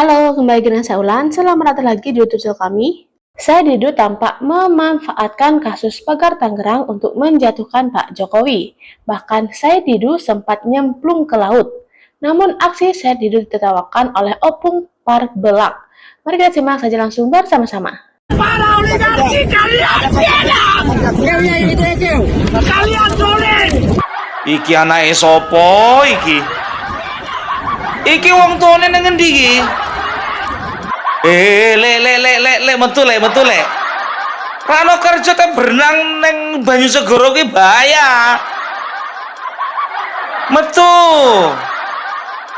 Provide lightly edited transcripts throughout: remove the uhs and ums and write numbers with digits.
Halo, kembali dengan saya Ulan. Selamat datang lagi di YouTube channel kami. Saya Didu tampak memanfaatkan kasus pagar Tangerang untuk menjatuhkan Pak Jokowi. Bahkan saya Didu sempat nyemplung ke laut. Namun aksi saya Didu ditertawakan oleh Opung Parbelak. Mari kita simak saja langsung bersama-sama. Para oligarki kalian siap! Kalian dolen! Iki anake sapa iki? Iki wong tuane nang ngendi iki? Le metu le. Rano kerja te berenang neng banyu segoro ki bahaya. Metu.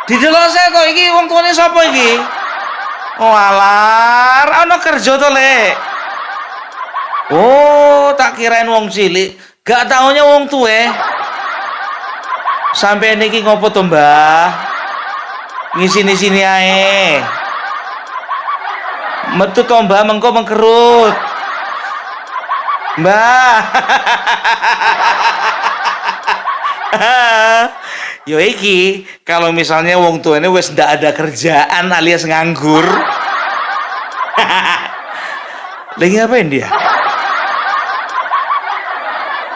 Didelose kok iki wong tuane sapa iki? Oh alah, ana kerja to le. Oh, tak kirain wong cilik, gak taunya wong tuwe. Sampai niki ngopo to, Mbah? Ngisini-sini ae. Metu to, Mbah, mengko mengkerut. Mbah. Yo iki, kalau misalnya wong tuane wis ndak ada kerjaan alias nganggur. Lagi ngapain dia?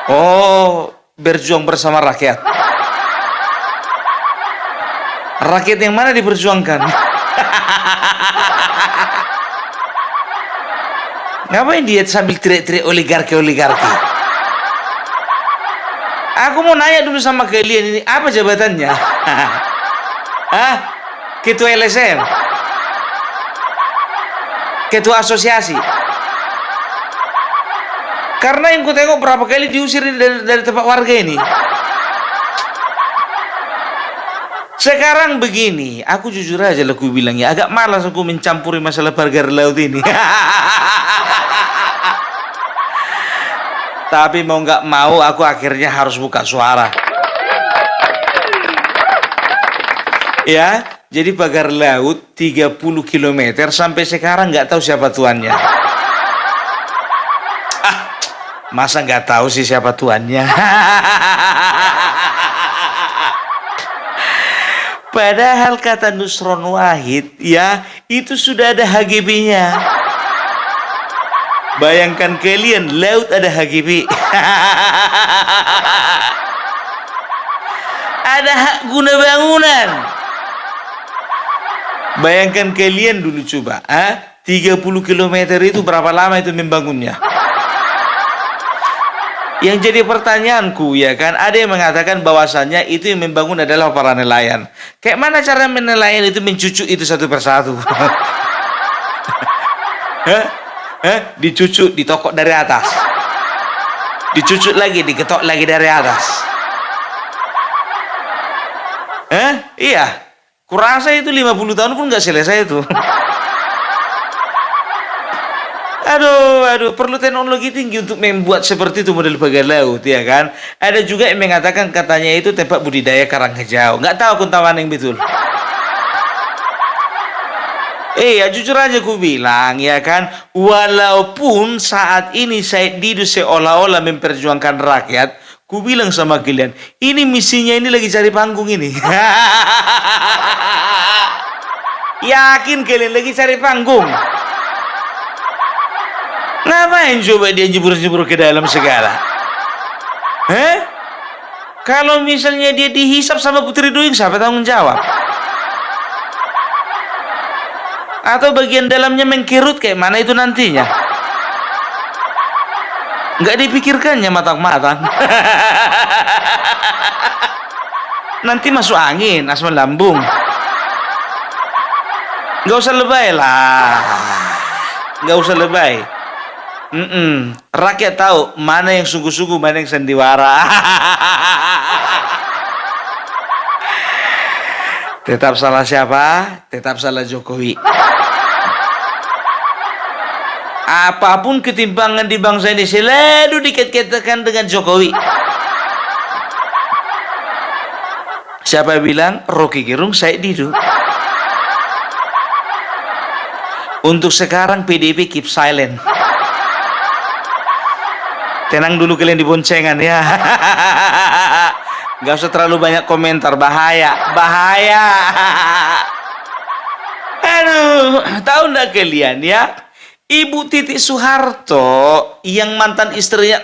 Oh, berjuang bersama rakyat. Rakyat yang mana diperjuangkan? Ngapain dia sambil teriak-teriak oligarki? Aku mau nanya dulu sama kalian ini, apa jabatannya? Hah? Ketua LSM? Ketua asosiasi? Karena yang ku tengok berapa kali diusir dari tempat warga ini. Sekarang begini, aku jujur aja lah aku bilang ya, agak malas aku mencampuri masalah pagar laut ini. Tapi mau nggak mau aku akhirnya harus buka suara. Ya, jadi pagar laut 30 km sampai sekarang nggak tahu siapa tuannya. Masa nggak tahu sih siapa tuannya? Padahal kata Nusron Wahid, ya itu sudah ada HGB-nya. Bayangkan kalian, laut ada HGB. Ada hak guna bangunan. Bayangkan kalian dulu coba, 30 km itu berapa lama itu membangunnya? Yang jadi pertanyaanku ya kan, ada yang mengatakan bahwasannya itu yang membangun adalah para nelayan. Kayak mana cara nelayan itu mencucuk itu satu persatu? Dicucuk, ditokok dari atas. Dicucuk lagi, diketok lagi dari atas. Iya. Kurasa itu 50 tahun pun nggak selesai itu. Aduh, perlu teknologi tinggi untuk membuat seperti itu model pagar laut, ya kan? Ada juga yang mengatakan katanya itu tempat budidaya karang hijau. Nggak tahu kuntawan yang betul. Ya jujur aja ku bilang, ya kan? Walaupun saat ini Said Didu seolah-olah memperjuangkan rakyat, ku bilang sama kalian, ini misinya ini lagi cari panggung ini. Yakin kalian lagi cari panggung? Ngapain coba dia jebur-jebur ke dalam segala? Kalau misalnya dia dihisap sama Putri Duyung, siapa tanggung jawab? Atau bagian dalamnya mengkerut kayak mana itu nantinya? Nggak dipikirkannya matang-matang. Nanti masuk angin, asam lambung. Nggak usah lebay lah. Nggak usah lebay. Rakyat tahu mana yang sungguh-sungguh, mana yang sandiwara. Tetap salah siapa? Tetap salah Jokowi. Apapun ketimpangan di bangsa ini selalu dikait-kaitkan dengan Jokowi. Siapa bilang? Rocky Gerung, Said Didu. Untuk sekarang PDIP keep silent. Tenang dulu kalian di boncengan ya. Gak usah terlalu banyak komentar, bahaya. Aduh. Tahu ndak kalian ya? Ibu Titi Soeharto yang mantan istrinya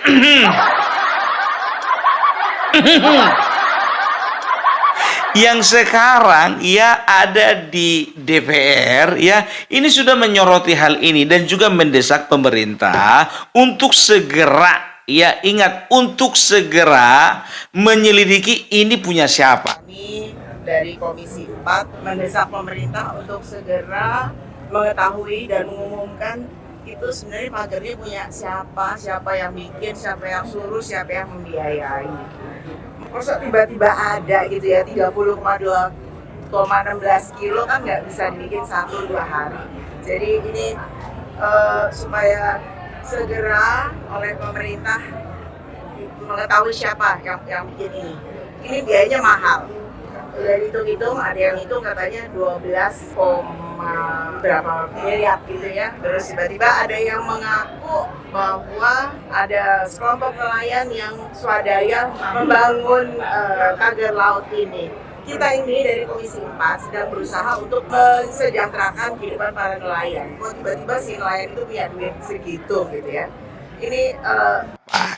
yang sekarang ya ada di DPR ya, ini sudah menyoroti hal ini dan juga mendesak pemerintah untuk segera, ya ingat, untuk segera menyelidiki ini punya siapa. Kami dari Komisi 4 mendesak pemerintah untuk segera mengetahui dan mengumumkan itu sebenarnya pagarnya punya siapa, siapa yang bikin, siapa yang suruh, siapa yang membiayai. Masa tiba-tiba ada gitu ya, 30,16 kilo kan nggak bisa dibikin 1-2 hari. Jadi ini supaya segera oleh pemerintah mengetahui siapa yang bikin ini. Ini biayanya mahal. Udah dihitung-hitung, ada yang hitung katanya 12, berapa miliar gitu ya. Terus tiba-tiba ada yang mengaku bahwa ada sekelompok nelayan yang swadaya membangun pagar laut ini. Kita ini dari Komisi 4 sedang berusaha untuk mensejahterakan kehidupan para nelayan. Kok tiba-tiba si nelayan itu punya duit segitu gitu ya. Ini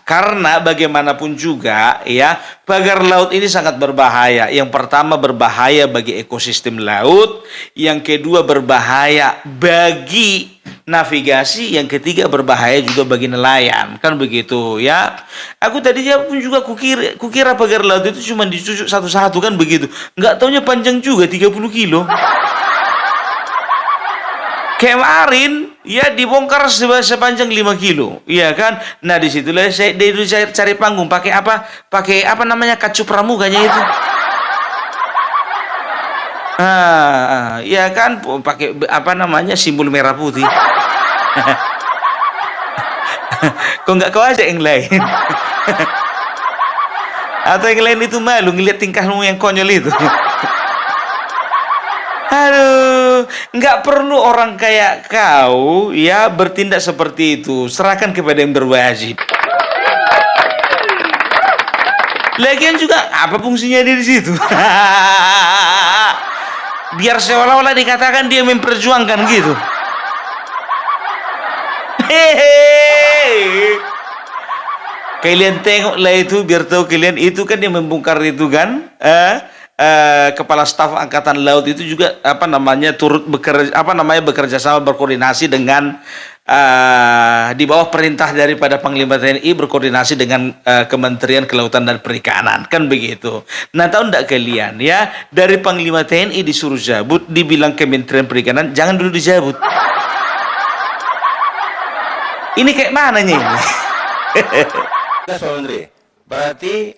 karena bagaimanapun juga ya, pagar laut ini sangat berbahaya. Yang pertama berbahaya bagi ekosistem laut, yang kedua berbahaya bagi navigasi, yang ketiga berbahaya juga bagi nelayan, kan begitu ya. Aku tadinya pun juga kukira pagar laut itu cuma dicucuk satu-satu kan begitu, nggak taunya panjang juga 30 kilo. Kemarin ya dibongkar sepanjang 5 kilo, iya kan? Nah disitulah saya cari panggung, pakai apa namanya, kacu pramuganya itu. Iya kan, pakai apa namanya, simbol merah putih. Kok nggak kau aja yang lain? Atau yang lain itu malu ngeliat tingkahmu yang konyol itu? Aduh, nggak perlu orang kayak kau ya bertindak seperti itu. Serahkan kepada yang berwajib. Lagian juga apa fungsinya dia di situ? Biar seolah-olah dikatakan dia memperjuangkan gitu. Hehehe. Kalian tengoklah itu biar tahu kalian, itu kan yang membongkar itu kan? Kepala Staf Angkatan Laut itu juga turut bekerja sama, berkoordinasi dengan di bawah perintah daripada Panglima TNI, berkoordinasi dengan Kementerian Kelautan dan Perikanan, kan begitu. Nah, tahu enggak kalian ya, dari Panglima TNI disuruh jabut, dibilang Kementerian Perikanan jangan dulu dijabut. Ini kayak mananya ini? Pak Menteri, berarti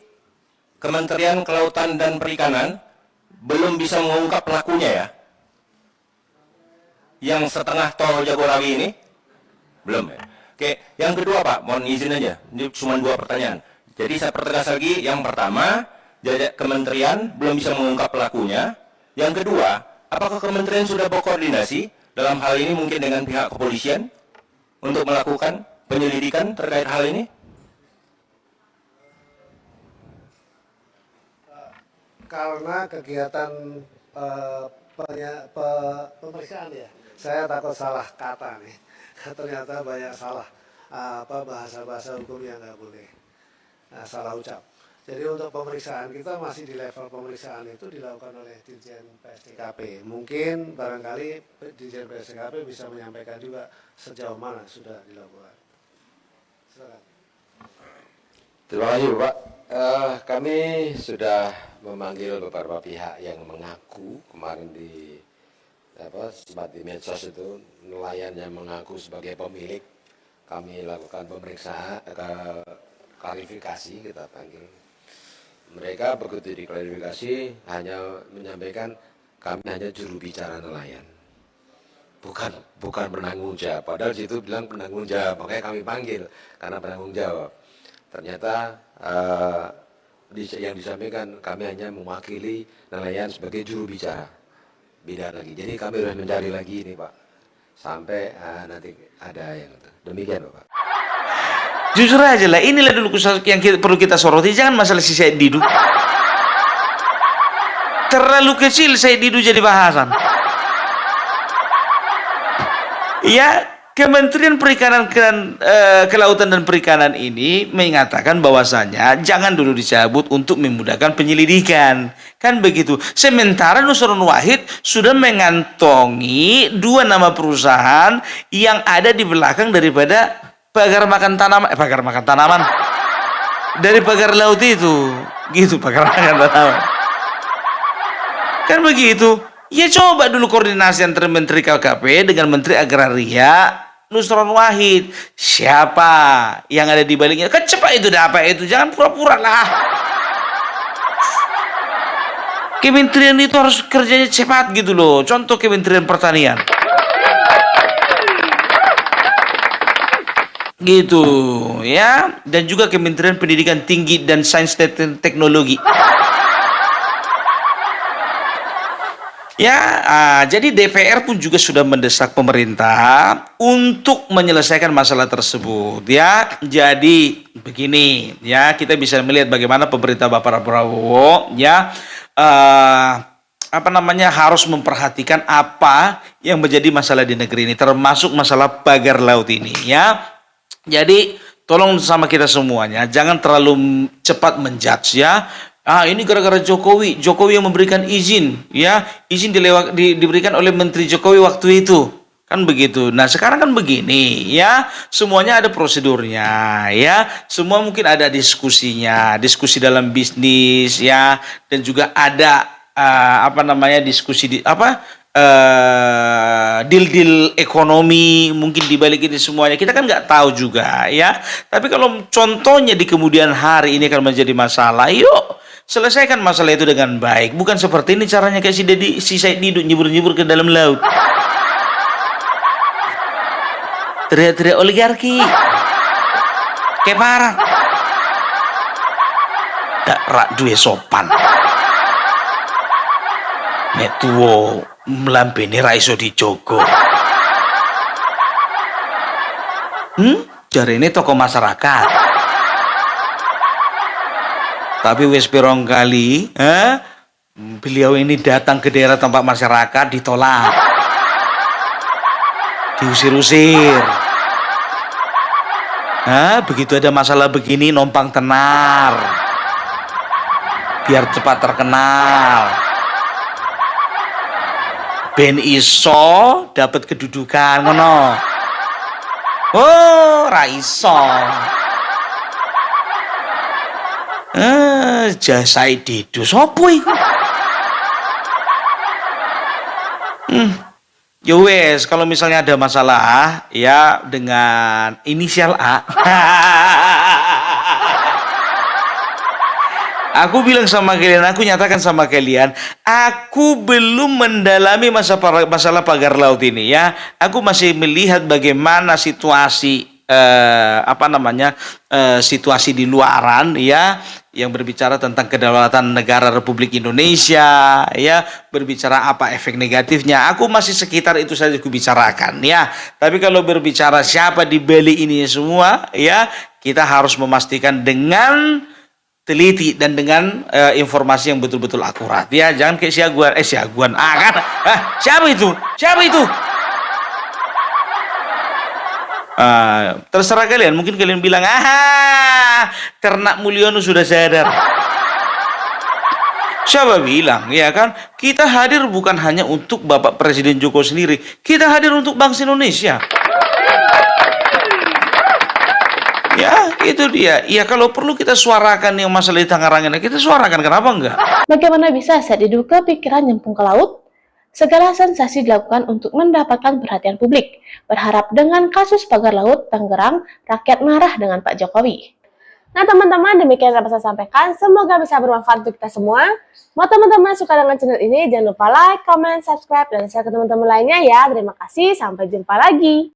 Kementerian Kelautan dan Perikanan belum bisa mengungkap pelakunya ya? Yang setengah tol Jagorawi ini? Belum ya? Oke, yang kedua Pak, mohon izin aja, ini cuma 2 pertanyaan. Jadi saya pertegas lagi, yang pertama, Kementerian belum bisa mengungkap pelakunya. Yang kedua, apakah Kementerian sudah berkoordinasi dalam hal ini mungkin dengan pihak kepolisian untuk melakukan penyelidikan terkait hal ini? Karena kegiatan pemeriksaan ya, saya takut salah kata nih. Ternyata banyak salah bahasa-bahasa hukum yang nggak boleh, salah ucap. Jadi untuk pemeriksaan kita masih di level pemeriksaan itu dilakukan oleh Dirjen PSDKP. Mungkin barangkali Dirjen PSDKP bisa menyampaikan juga sejauh mana sudah dilakukan. Silakan. Terima kasih Bapak. Kami sudah memanggil beberapa pihak yang mengaku kemarin sempat di medsos itu, nelayan yang mengaku sebagai pemilik. Kami lakukan pemeriksaan, klarifikasi kita panggil. Mereka begitu diklarifikasi hanya menyampaikan kami hanya juru bicara nelayan, bukan penanggung jawab. Padahal situ bilang penanggung jawab, makanya kami panggil karena penanggung jawab. Ternyata yang disampaikan kami hanya mewakili nelayan sebagai juru bicara, beda lagi. Jadi kami harus mencari lagi ini Pak, sampai nanti ada yang demikian Pak. Jujur aja lah, inilah dulu yang perlu kita soroti. Jangan masalah si Said Didu. Terlalu kecil Said Didu jadi bahasan. Ya, Kementerian Perikanan Kelautan dan Perikanan ini mengatakan bahwasanya jangan dulu dicabut untuk memudahkan penyelidikan. Kan begitu. Sementara Nusron Wahid sudah mengantongi 2 nama perusahaan yang ada di belakang daripada pagar makan tanaman. Dari pagar laut itu. Gitu, pagar makan tanaman. Kan begitu. Ya coba dulu koordinasi antara Menteri KKP dengan Menteri Agraria Nusron Wahid. Siapa yang ada di baliknya? Kan cepat itu dapat itu. Jangan pura-pura lah. Kementerian itu harus kerjanya cepat gitu loh. Contoh Kementerian Pertanian. Gitu ya. Dan juga Kementerian Pendidikan Tinggi dan Sains dan Teknologi. Ya, jadi DPR pun juga sudah mendesak pemerintah untuk menyelesaikan masalah tersebut. Ya, jadi begini, ya kita bisa melihat bagaimana pemerintah Bapak Prabowo, ya, harus memperhatikan apa yang menjadi masalah di negeri ini, termasuk masalah pagar laut ini. Ya, jadi tolong sama kita semuanya, jangan terlalu cepat menjudge ya. Ini gara-gara Jokowi yang memberikan izin, ya, izin diberikan oleh Menteri Jokowi waktu itu, kan begitu. Nah sekarang kan begini, ya, semuanya ada prosedurnya, ya, semua mungkin ada diskusinya, diskusi dalam bisnis, ya, dan juga ada diskusi deal-deal ekonomi mungkin dibalik ini semuanya. Kita kan nggak tahu juga, ya. Tapi kalau contohnya di kemudian hari ini akan menjadi masalah, yuk selesaikan masalah itu dengan baik. Bukan seperti ini caranya kayak si Said Didu nyebur-nyebur ke dalam laut. Teriak-teriak oligarki. Kayak parah. Tak rak duwe sopan. Nek tuwo mlampene ra iso dijogo. Jarene tokoh masyarakat. Tapi wis pirong kali, beliau ini datang ke daerah tempat masyarakat ditolak, diusir-usir. Begitu ada masalah begini nompang tenar, biar cepat terkenal. Ben iso dapat kedudukan ngono. Oh, ra iso. Said Didu sopo iku? Ya wes, kalau misalnya ada masalah ya dengan inisial A. Aku bilang sama kalian, aku nyatakan sama kalian, aku belum mendalami masalah pagar laut ini ya. Aku masih melihat bagaimana situasi situasi di luaran ya, yang berbicara tentang kedaulatan negara Republik Indonesia ya, berbicara apa efek negatifnya. Aku masih sekitar itu saja aku bicarakan ya. Tapi kalau berbicara siapa di balik ini semua ya, kita harus memastikan dengan teliti dan dengan informasi yang betul-betul akurat ya. Jangan kayak siaguan kan. Siapa itu? Terserah kalian, mungkin kalian bilang Ternak Mulyono sudah sadar. Siapa bilang, ya kan, kita hadir bukan hanya untuk Bapak Presiden Joko sendiri, kita hadir untuk bangsa Indonesia. Ya itu dia. Ya kalau perlu kita suarakan yang masalah di Tangerang ini, kita suarakan, kenapa enggak? Bagaimana bisa Said Didu kepikiran nyemplung ke laut? Segala sensasi dilakukan untuk mendapatkan perhatian publik. Berharap dengan kasus pagar laut Tangerang, rakyat marah dengan Pak Jokowi. Nah teman-teman, demikian yang dapat saya sampaikan. Semoga bisa bermanfaat untuk kita semua. Mau teman-teman suka dengan channel ini, jangan lupa like, comment, subscribe, dan share ke teman-teman lainnya ya. Terima kasih, sampai jumpa lagi.